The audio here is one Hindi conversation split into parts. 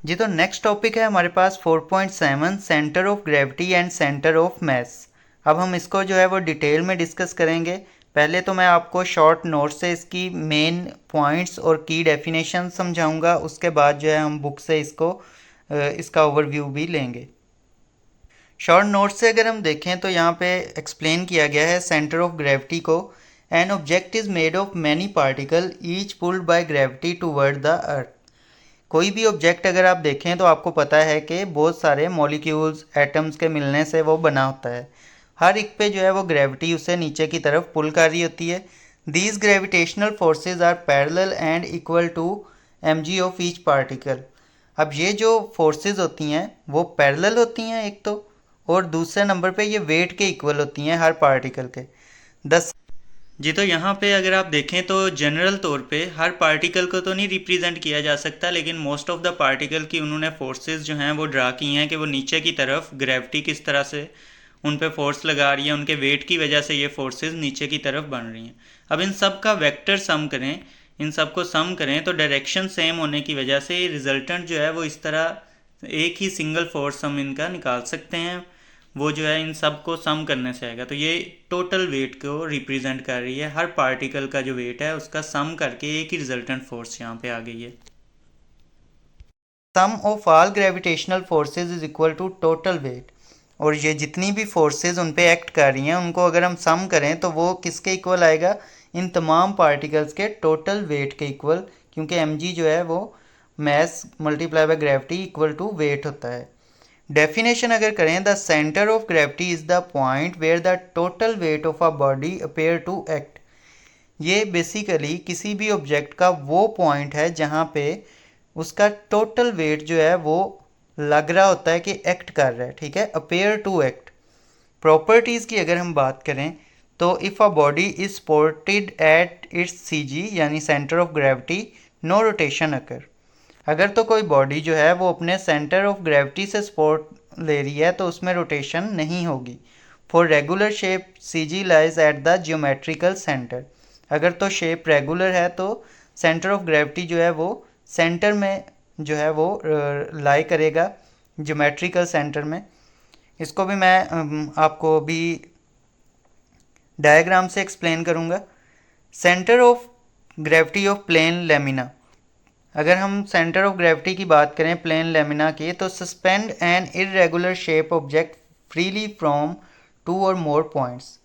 जी तो नेक्स्ट टॉपिक है हमारे पास 4.7 centre of gravity and centre of मास। अब हम इसको जो है वो डिटेल में डिस्कस करेंगे। पहले तो मैं आपको शॉर्ट नोट से इसकी मेन पॉइंट्स और की डेफिनेशन समझाऊंगा, उसके बाद जो है हम बुक से इसका ओवरव्यू भी लेंगे। शॉर्ट नोट से अगर हम देखें तो यहाँ पे एक्सप्लेन किया गया है सेंटर ऑफ ग्रेविटी को। An object is made of many particle each pulled by gravity toward the earth. कोई भी ऑब्जेक्ट अगर आप देखें तो आपको पता है कि बहुत सारे मॉलिक्यूल्स एटम्स के मिलने से वो बना होता है। हर एक पे जो है वो ग्रेविटी उसे नीचे की तरफ पुल कर रही होती है। These gravitational forces are parallel and equal to mg of each particle. अब ये जो फोर्सेज होती हैं वो पैरेलल होती हैं एक तो, और दूसरे नंबर पे ये वेट के इक्वल होती हैं हर पार्टिकल के। दस जी तो यहाँ पे अगर आप देखें तो जनरल तौर पे हर पार्टिकल को तो नहीं रिप्रेजेंट किया जा सकता, लेकिन मोस्ट ऑफ द पार्टिकल की उन्होंने फोर्सेस जो हैं वो ड्रा की हैं कि वो नीचे की तरफ ग्रेविटी किस तरह से उन पे फोर्स लगा रही है, उनके वेट की वजह से ये फोर्सेस नीचे की तरफ बन रही हैं। अब इन सब का वेक्टर सम करें, इन सब को सम करें तो डायरेक्शन सेम होने की वजह से रिजल्टेंट जो है वो इस तरह एक ही सिंगल फोर्स हम इनका निकाल सकते हैं। वो जो है इन सब को सम करने से आएगा, तो ये टोटल वेट को रिप्रेजेंट कर रही है। हर पार्टिकल का जो वेट है उसका सम करके एक ही रिजल्टेंट फोर्स यहाँ पे आ गई है। Sum of all gravitational forces is equal to total weight. और ये जितनी भी फोर्सेज उन पे एक्ट कर रही हैं उनको अगर हम सम करें तो वो किसके इक्वल आएगा? इन तमाम पार्टिकल्स के टोटल वेट के इक्वल, क्योंकि mg जो है वो mass multiply by gravity equal to weight होता है। डेफिनेशन अगर करें, the centre of gravity is the point where the total weight of a body appear to act. ये बेसिकली किसी भी ऑब्जेक्ट का वो पॉइंट है जहाँ पे उसका टोटल वेट जो है वो लग रहा होता है कि एक्ट कर रहा है, ठीक है, अपेयर टू एक्ट। प्रॉपर्टीज़ की अगर हम बात करें तो if uh body is supported at its C यानी centre of gravity, no rotation occur. अगर तो कोई बॉडी जो है वो अपने सेंटर ऑफ ग्रेविटी से सपोर्ट ले रही है तो उसमें रोटेशन नहीं होगी। For regular shape C G lies at the geometrical centre. अगर तो शेप रेगुलर है तो सेंटर ऑफ ग्रेविटी जो है वो सेंटर में जो है वो लाई करेगा, ज्योमेट्रिकल सेंटर में। इसको भी मैं आपको अभी डायग्राम से एक्सप्लेन करूँगा। Centre of gravity of plane lamina. अगर हम सेंटर ऑफ ग्रेविटी की बात करें प्लेन लेमिना की, तो suspend an irregular shape object freely from two और मोर पॉइंट्स।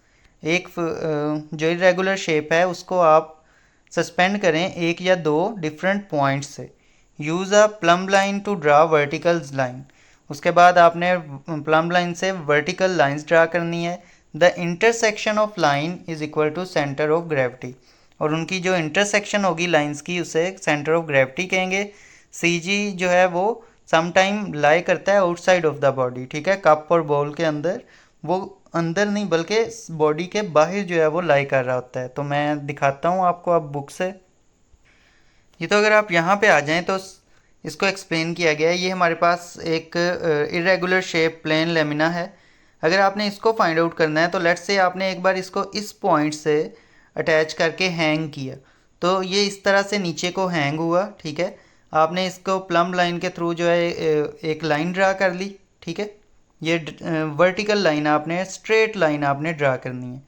एक जो इरेगुलर शेप है उसको आप सस्पेंड करें एक या दो डिफरेंट पॉइंट्स से। Use a plumb line to draw vertical line. उसके बाद आपने प्लम लाइन से वर्टिकल लाइंस ड्रा करनी है। The intersection of line is equal to centre of gravity. और उनकी जो इंटरसेक्शन होगी लाइंस की उसे सेंटर ऑफ ग्रेविटी कहेंगे। सी जी जो है वो समटाइम लाई करता है आउटसाइड ऑफ द बॉडी, ठीक है, कप और बॉल के अंदर। वो अंदर नहीं बल्कि बॉडी के बाहर जो है वो लाई कर रहा होता है। तो मैं दिखाता हूँ आपको अब बुक से। ये तो अगर आप यहाँ पे आ जाएं तो इसको एक्सप्लेन किया गया है। ये हमारे पास एक इरेगुलर शेप प्लेन लेमिना है। अगर आपने इसको फाइंड आउट करना है तो लेट्स से आपने एक बार इसको इस पॉइंट से अटैच करके हैंग किया, तो ये इस तरह से नीचे को हैंग हुआ, ठीक है। आपने इसको प्लम लाइन के थ्रू जो है एक लाइन ड्रा कर ली, ठीक है। ये वर्टिकल लाइन आपने, स्ट्रेट लाइन आपने ड्रा करनी है।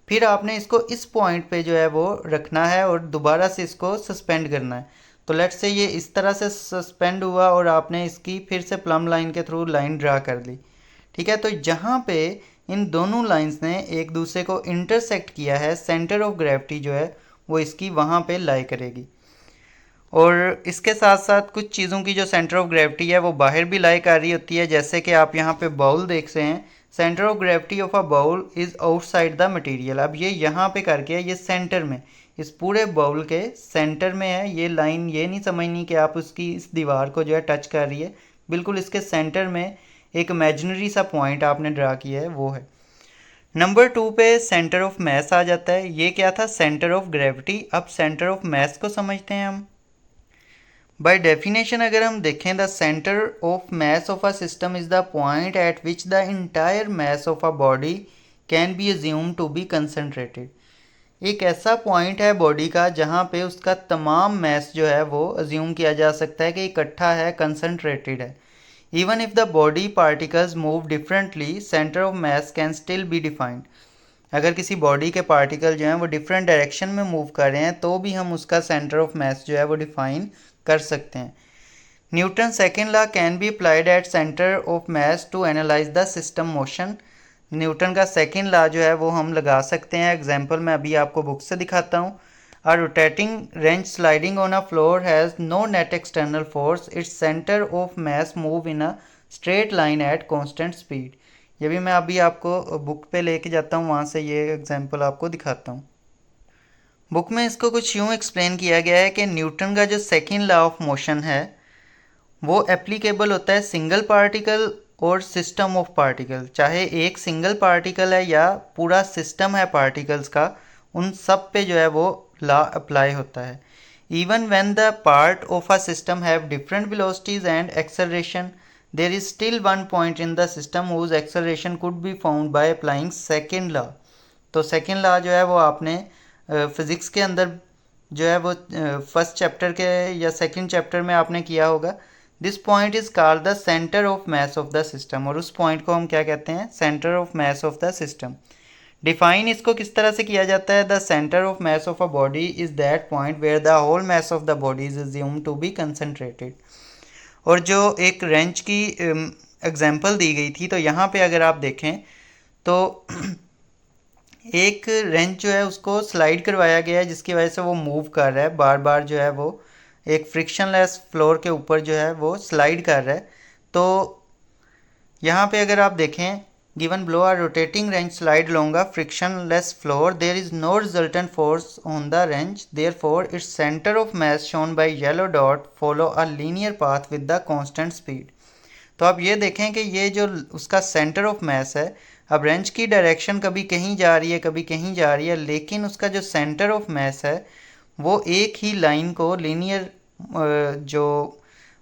फिर आपने इसको इस पॉइंट पे जो है वो रखना है और दोबारा से इसको सस्पेंड करना है। तो लेट्स से ये इस तरह से सस्पेंड हुआ और आपने इसकी फिर से प्लम लाइन के थ्रू लाइन ड्रा कर ली, ठीक है। तो जहाँ पे इन दोनों लाइंस ने एक दूसरे को इंटरसेक्ट किया है, सेंटर ऑफ ग्रेविटी जो है वो इसकी वहाँ पे लाई करेगी। और इसके साथ साथ कुछ चीज़ों की जो सेंटर ऑफ ग्रेविटी है वो बाहर भी लाई कर रही होती है, जैसे कि आप यहाँ पे बाउल देख रहे हैं। Centre of gravity of a bowl is outside the material. अब ये यहाँ पे करके ये सेंटर में, इस पूरे बाउल के सेंटर में है ये लाइन। ये नहीं समझनी कि आप उसकी इस दीवार को जो है टच कर रही है, बिल्कुल इसके सेंटर में एक इमेजिनरी सा पॉइंट आपने ड्रा किया है वो है। नंबर 2 पे सेंटर ऑफ मास आ जाता है। ये क्या था? Centre of gravity. अब सेंटर ऑफ मास को समझते हैं हम। बाय डेफिनेशन अगर हम देखें, the centre of mass of a system is the point at which the entire mass of a body can be assume to be concentrated. एक ऐसा पॉइंट है बॉडी का जहाँ पे उसका तमाम मैस जो है वो अज्यूम किया जा सकता है कि इकट्ठा है, कंसनट्रेटेड है। Even if the body particles move differently, centre of mass can still be defined. अगर किसी बॉडी के पार्टिकल जो हैं वो डिफरेंट डायरेक्शन में मूव कर रहे हैं तो भी हम उसका सेंटर ऑफ मास जो है वो डिफाइन कर सकते हैं। Newton second law can be applied at centre of mass to analyse the system motion. Newton का सेकेंड लॉ जो है वो हम लगा सकते हैं। एग्जाम्पल मैं अभी आपको बुक से दिखाता हूँ। A rotating wrench sliding on a floor has no net external force, its centre of mass move in a straight line at constant speed. ये भी मैं अभी आपको बुक पे लेके जाता हूँ, वहाँ से ये एग्जाम्पल आपको दिखाता हूँ। बुक में इसको कुछ यूँ एक्सप्लेन किया गया है कि न्यूटन का जो सेकेंड लॉ ऑफ मोशन है वो एप्लीकेबल होता है सिंगल पार्टिकल और सिस्टम ऑफ पार्टिकल। चाहे एक सिंगल पार्टिकल है या पूरा सिस्टम है पार्टिकल्स का, उन सब पे जो है वो लॉ अप्लाई होता है। Even when the part of a system have different velocities and acceleration, there is still one point in the system whose acceleration could be found by applying second law. तो सेकेंड लॉ जो है वो आपने फिज़िक्स के अंदर जो है वो फर्स्ट चैप्टर के या सेकंड चैप्टर में आपने किया होगा। This point is called the centre of mass of the system, और उस पॉइंट को हम क्या कहते हैं? Centre of mass of the system. Define इसको किस तरह से किया जाता है? The centre of mass of a body is that point where the whole mass of the body is assumed to be concentrated. और जो एक रेंच की एग्जांपल दी गई थी, तो यहाँ पे अगर आप देखें तो एक रेंच जो है उसको स्लाइड करवाया गया है जिसकी वजह से वो मूव कर रहा है, बार बार जो है वो एक फ्रिक्शनलेस फ्लोर के ऊपर जो है वो स्लाइड कर रहा है। तो यहाँ पे अगर आप देखें, given below are rotating wrench slide along a frictionless floor, there is no resultant force on the wrench, therefore its centre of mass shown by yellow dot follow a linear path with the constant speed. तो आप ये देखें कि ये जो उसका सेंटर ऑफ मास है, अब रेंच की डायरेक्शन कभी कहीं जा रही है कभी कहीं जा रही है, लेकिन उसका जो सेंटर ऑफ मास है वो एक ही लाइन को, लीनियर जो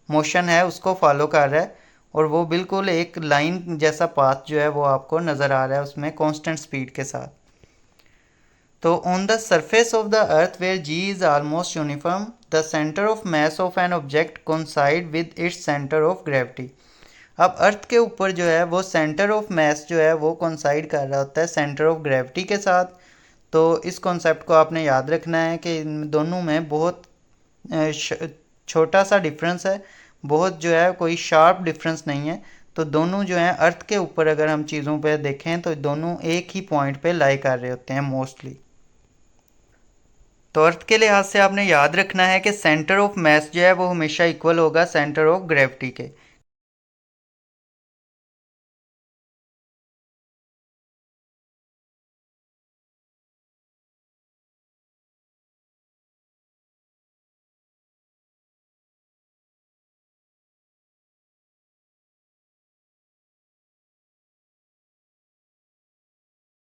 मोशन है उसको फॉलो कर रहा है, और वो बिल्कुल एक लाइन जैसा पाथ जो है वो आपको नज़र आ रहा है उसमें कांस्टेंट स्पीड के साथ। तो on the surface of the earth where g is almost uniform, the centre of mass of an object coincide with its centre of gravity. अब अर्थ के ऊपर जो है वो सेंटर ऑफ मास जो है वो कोइंसाइड कर रहा होता है सेंटर ऑफ ग्रेविटी के साथ। तो इस कॉन्सेप्ट को आपने याद रखना है कि इन दोनों में बहुत छोटा सा डिफरेंस है, बहुत जो है कोई शार्प डिफरेंस नहीं है। तो दोनों जो हैं अर्थ के ऊपर अगर हम चीज़ों पे देखें तो दोनों एक ही पॉइंट पे लाई कर रहे होते हैं मोस्टली। तो अर्थ के लिहाज से आपने याद रखना है कि सेंटर ऑफ मास जो है वो हमेशा इक्वल होगा सेंटर ऑफ ग्रेविटी के।